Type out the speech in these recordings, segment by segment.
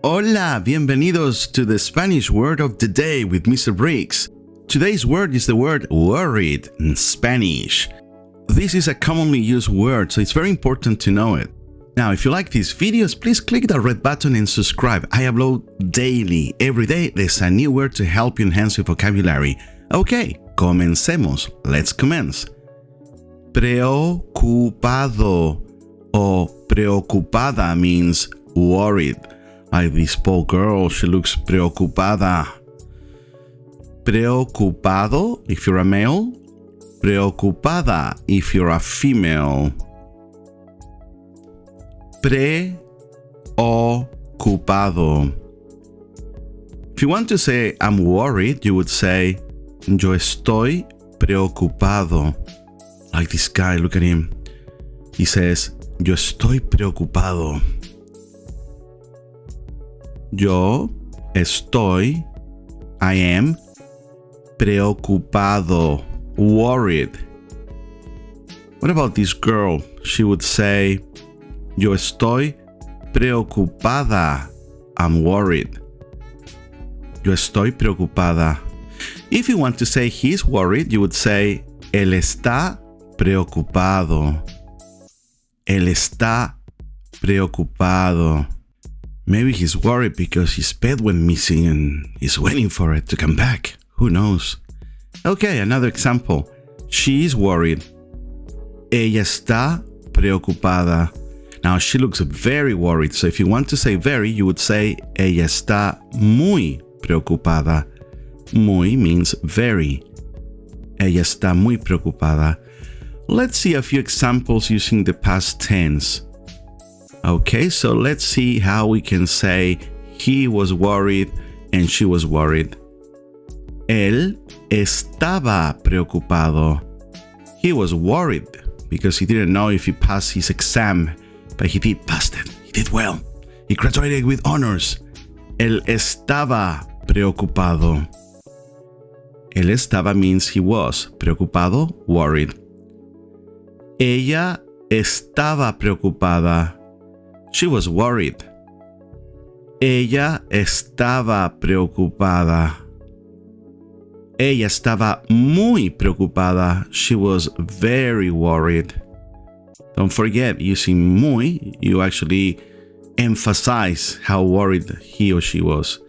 Hola, bienvenidos to the Spanish word of the day with Mr. Briggs. Today's word is the word worried in Spanish. This is a commonly used word, so it's very important to know it. Now, if you like these videos, please click the red button and subscribe. I upload daily. Every day, there's a new word to help you enhance your vocabulary. Okay, comencemos. Let's commence. Preocupado or preocupada means worried. Like this poor girl, she looks preocupada. Preocupado if you're a male. Preocupada if you're a female. Preocupado. If you want to say I'm worried, you would say yo estoy preocupado. Like this guy, look at him. He says yo estoy preocupado. Yo estoy, I am, preocupado, worried. What about this girl? She would say, yo estoy preocupada, I'm worried. Yo estoy preocupada. If you want to say he's worried, you would say, él está preocupado. Él está preocupado. Maybe he's worried because his pet went missing and he's waiting for it to come back. Who knows? Okay, another example. She is worried. Ella está preocupada. Now, she looks very worried. So if you want to say very, you would say ella está muy preocupada. Muy means very. Ella está muy preocupada. Let's see a few examples using the past tense. Okay, so let's see how we can say he was worried and she was worried. Él estaba preocupado. He was worried because he didn't know if he passed his exam, but he did pass it. He did well. He graduated with honors. Él estaba preocupado. Él estaba means he was. Preocupado, worried. Ella estaba preocupada. She was worried. Ella estaba preocupada. Ella estaba muy preocupada. She was very worried. Don't forget, using muy, you actually emphasize how worried he or she was.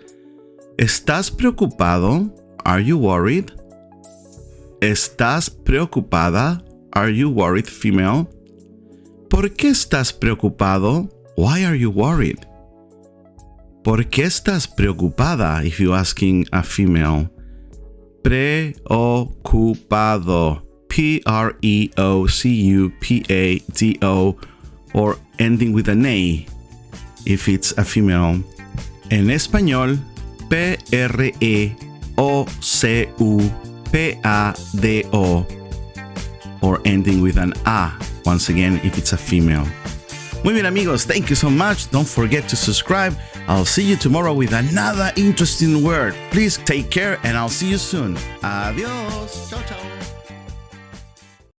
¿Estás preocupado? Are you worried? ¿Estás preocupada? Are you worried, female? ¿Por qué estás preocupado? Why are you worried? ¿Por qué estás preocupada? If you're asking a female. Preocupado. Preocupado. Or ending with an A if it's a female. En español, Preocupado. Or ending with an A, once again, if it's a female. Muy bien, amigos, thank you so much. Don't forget to subscribe. I'll see you tomorrow with another interesting word. Please take care and I'll see you soon. Adios. Ciao, ciao.